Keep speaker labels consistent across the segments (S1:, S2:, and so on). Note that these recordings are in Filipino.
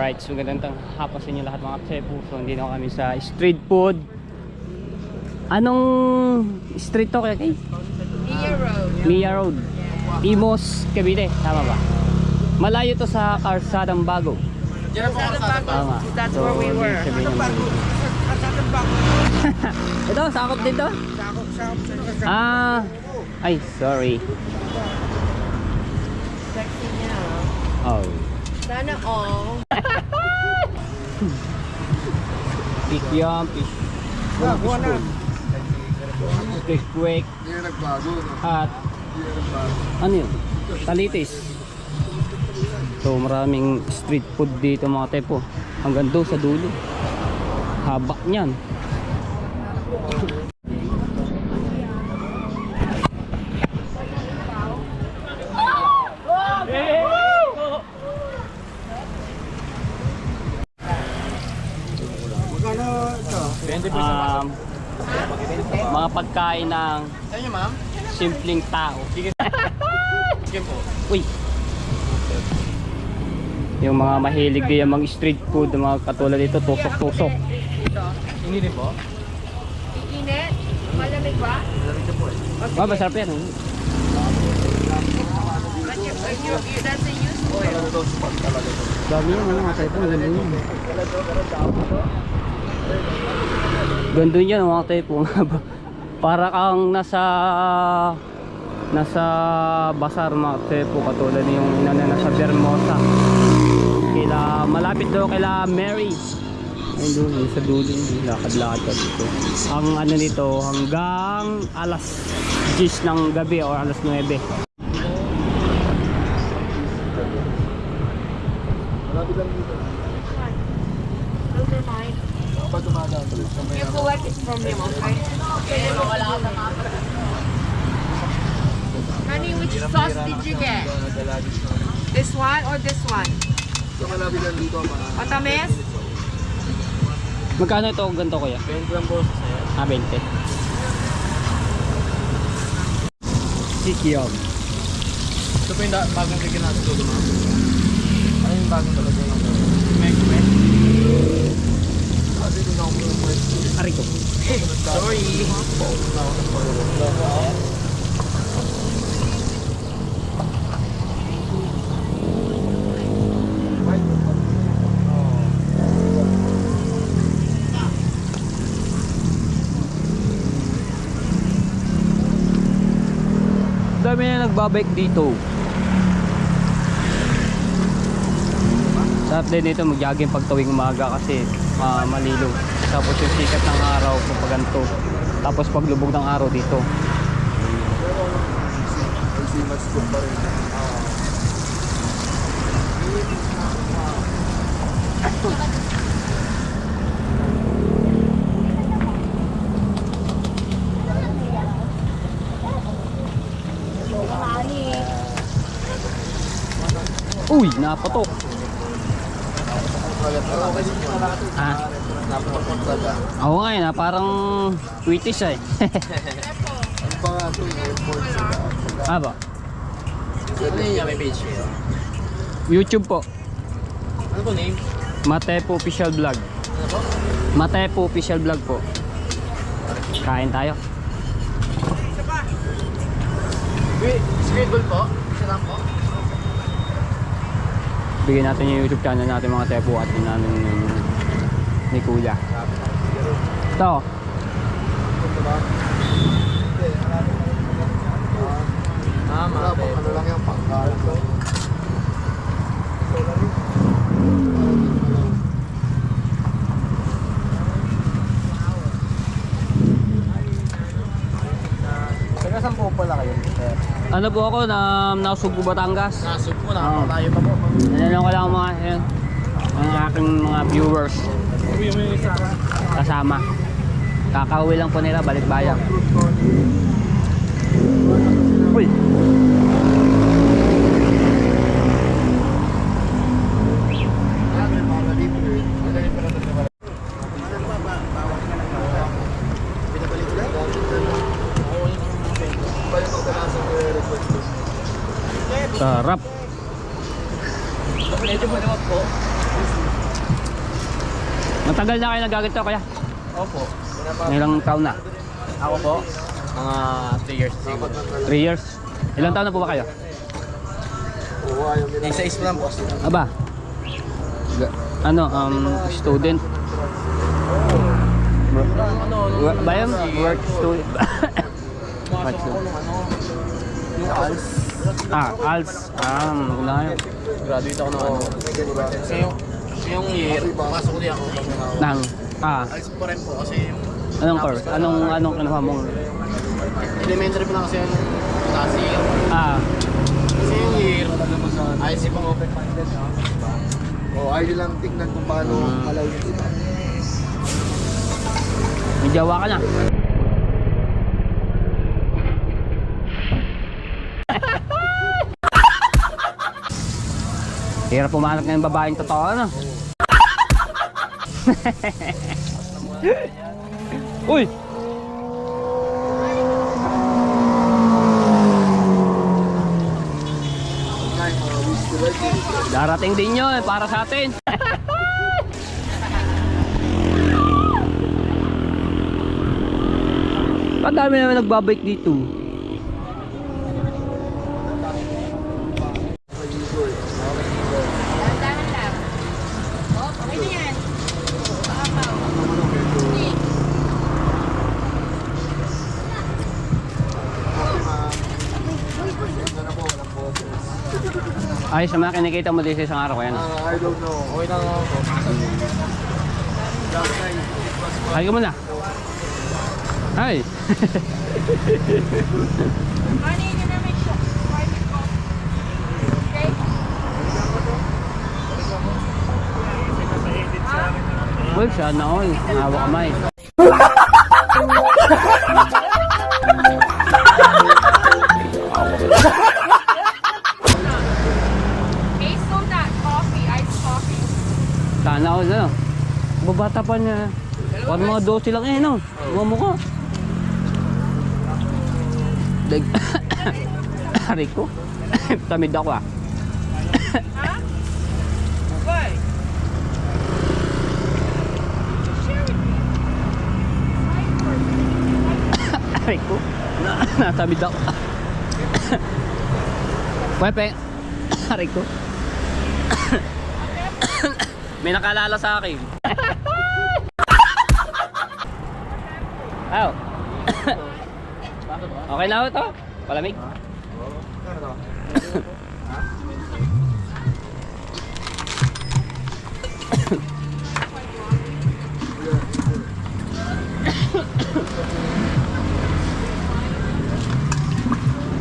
S1: Alright, so magandang hapon sa inyo lahat mga Chepo. So hindi na kami sa street food. Anong street to kaya kay?
S2: Mia Road.
S1: Mia Road. Imos, Cavite, tama ba? Malayo to sa Karsadang Bago. Tama.
S2: That's where we were.
S1: Ito, sakop din to? Ah, ay, sorry.
S2: Sexy niya.
S1: Oh.
S2: Sana all.
S1: Pick yum, pick. Quick, quick. At ano yun? Talitis. So maraming street food dito mga tepo. Hanggang doon sa dulo. Haba niyan. Mga pagkain ng simpleng tao. Uy. Yung mga mahilig din yung mga street food, mga katulad dito, tusok-tusok.
S2: Ini din po? Iinit? Malamig ba?
S1: Ah, masarap yan.
S2: That's a used oil.
S1: Dami yan, ano mga typo, ganda yun. Ganda yan mga typo. Para kang nasa basar mga typo, katulad yung nasa Bermosa. Malapit daw kila Mary. Ayun doon, sa dulo, lakad-lakad ka dito. Ang ano nito, hanggang alas 10 ng gabi o alas 9.
S2: You collect it from him, okay? Honey, which sauce did you get? This one or this one? Matamis?
S1: Magkano ito ganito kuya?
S3: 20 lang po sa sa'yo.
S1: Ah, 20. Sikyom.
S3: Ito po yung bagong bigyan natin ito naman. Ano yung bagong talaga yung kume?
S1: Ariko.
S3: Sorry.
S1: Dami na nagbabike dito. Sarap din ito mag-jogging pag tuwing umaga kasi malilog. Tapos yung sikat ng araw pag ganito. Tapos paglubog ng araw dito. Uy, napatok. Ah. Oo nga yun, parang British eh. Ah ba?
S3: Ano yung may page kayo?
S1: YouTube po.
S3: Ano po name?
S1: Matepo Official Vlog.
S3: Ano po?
S1: Matepo Official Vlog po. Kain tayo.
S3: Scribble po? Isa lang po?
S1: Bigyan natin yung YouTube channel natin mga tepo at din namin ni Kuya. Ito.
S3: Ano lang yung pangkalan ko. Taga saan po pala kayo?
S1: Ano po ako na Nasugbu, Batangas.
S3: Nasub po, nakapalayo pa po.
S1: Nananong ko lang mga ang aking mga viewers kasama. Kakauwi lang po nila, balik bayan. Uy. Sarap.
S3: Medyo mo naman po.
S1: Matagal na kayo nagaganto kaya?
S3: Opo.
S1: Ilang taon na?
S3: Ako po, mga 3 years siguro.
S1: 3 years? Ilang taon na po ba kayo?
S3: Isa lang po.
S1: Aba? Ano, student? Bayan? Work student?
S3: Pumasok ako nung yung ALS.
S1: ALS. Wala yun.
S3: Graduate ako ng Kasi yung year, pumasok ulit ako.
S1: Nang,
S3: ALS pa rin po kasi yung
S1: anong course? Anong kinuha mong?
S3: elementary pa lang kasi yung last year. Kasi yung year, IC pang open-minded.
S4: Ayaw lang tingnan kung paano malawin sila.
S1: May jawa ka na. Hirap pumanap ng babaeng totoo, ano? Uy! Darating din yun para sa atin. Padami naman nagbabike dito.
S2: Dahan lang. Oh, okay na yan.
S1: Ay, sa mga kinikita mo din sa isang araw kaya na.
S4: I don't know.
S3: Okay lang ako.
S1: Ay ka muna. Ay.
S2: Honey, yun na may shock. Private ko. Okay?
S1: Well, sana all. Hawa kamay.
S2: Okay, soda, coffee, iced coffee.
S1: Sana all, ano? Babata pa niya. Parang mga 12 lang no? Mga mukha. Dag... Hari ko. Tamid ako
S2: Ha? Why? Share with me.
S1: Hari ko. Natamid ako. Pepe. Hari ko. May nakalala sa akin. Aw. Okay na ito? Palamig?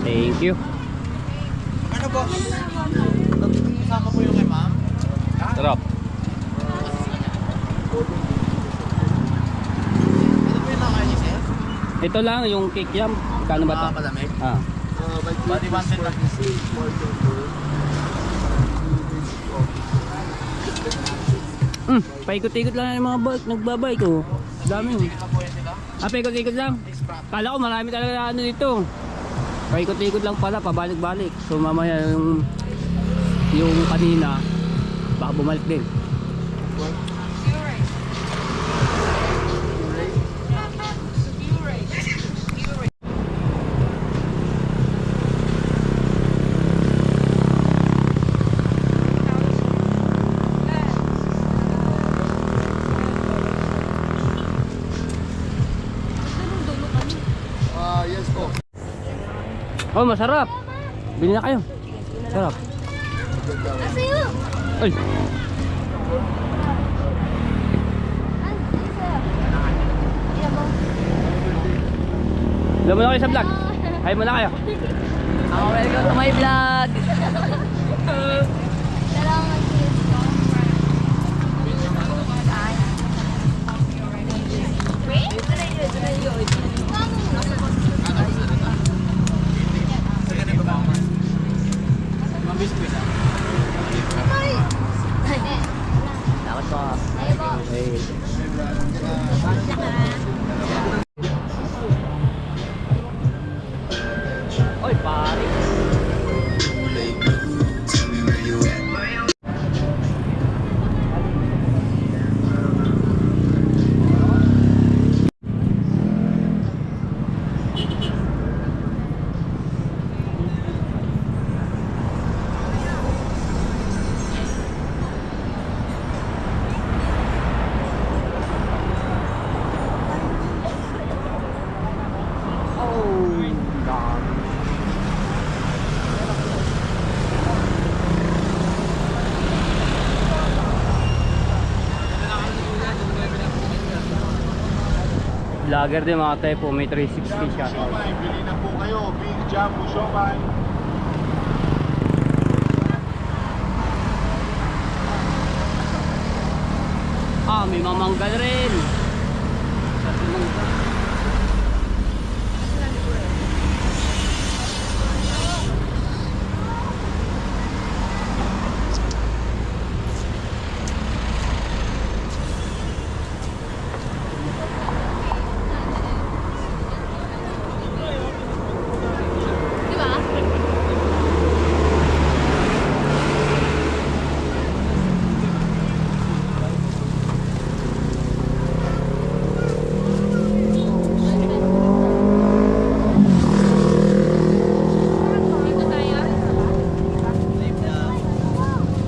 S1: Thank you.
S3: Ano boss? Kasama po yung kay ma'am?
S1: Sarap.
S3: Ano po yung nakain niya sir?
S1: Ito lang yung cake yam. Kano ba ito?
S3: Palamig?
S4: Body
S3: wanted lang.
S1: Paikot-ikot lang yung mga bike, nagbabike oh. Dami oh. Paikot-ikot lang. Kala ko marami talaga ano dito. Paikot-ikot lang pala, pabalik-balik. So mamaya yung kanina baka bumalik din.
S4: Yes po.
S1: Oh, masarap. Bili na kayo. Sarap. Ay. Alam mo na kayo sa vlog. Hi mo na kayo.
S2: Welcome to my vlog.
S1: Oy, pare. Vlogger din mga tepo, may 360 siya.
S5: Siomay, bili na po kayo. Big Jumbo Siomay.
S1: Ah, may mamanggal rin.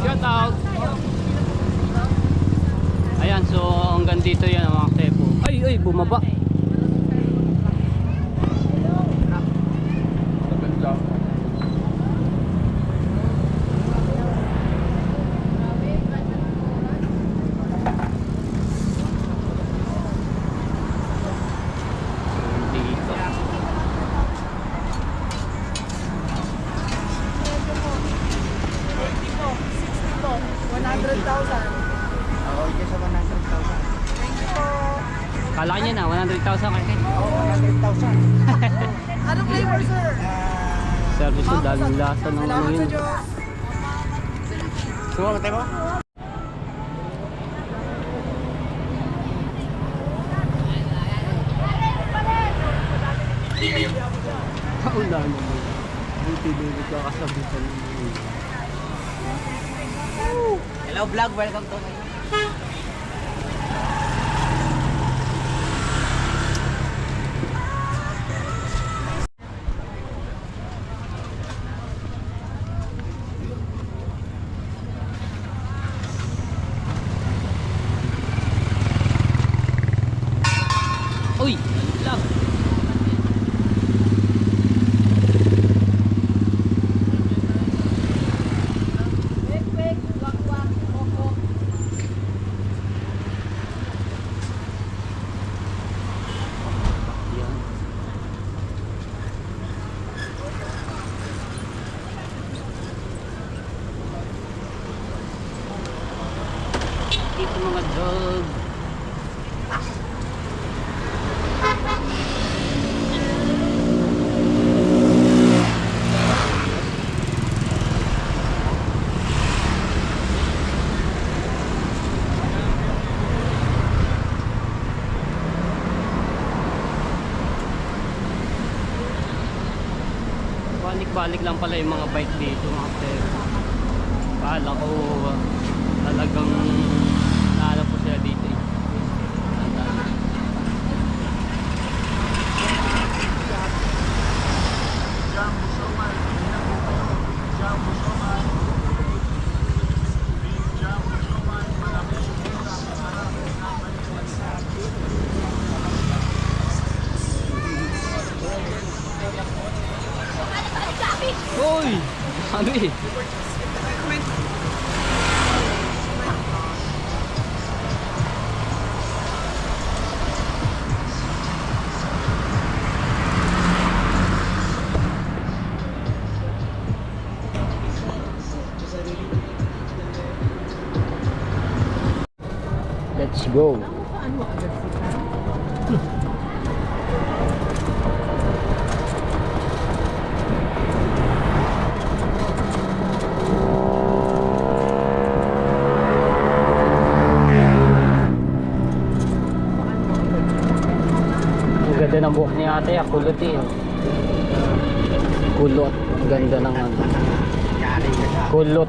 S1: Shout out. Ayan, so hanggang dito yan ang mga tepo. Ay, bumaba. Dito. Kala niya na 100,000 kaya.
S2: Anong flavor, sir?
S1: Service ko daming lasa ng ano yun.
S3: Suwa, matay mo?
S1: Kaulan naman. Buti-buti ka kasabitan mo.
S3: Hello vlog, welcome to my
S1: Uy! Lang! Yan. Ito mga dog. Balik-balik lang pala yung mga bike dito mga sir. Kala ko talagang nahanap po sila dito eh.
S5: Jumbo Siomay, bili na po kayo. Big Jumbo Siomay. Big Jumbo Siomay, malaki yung mura, masarap.
S1: Uy! Sabi! Let's go! Ang ganda ng buhok ni ate, kulot eh. Kulot. Ang ganda ng ano. Kulot.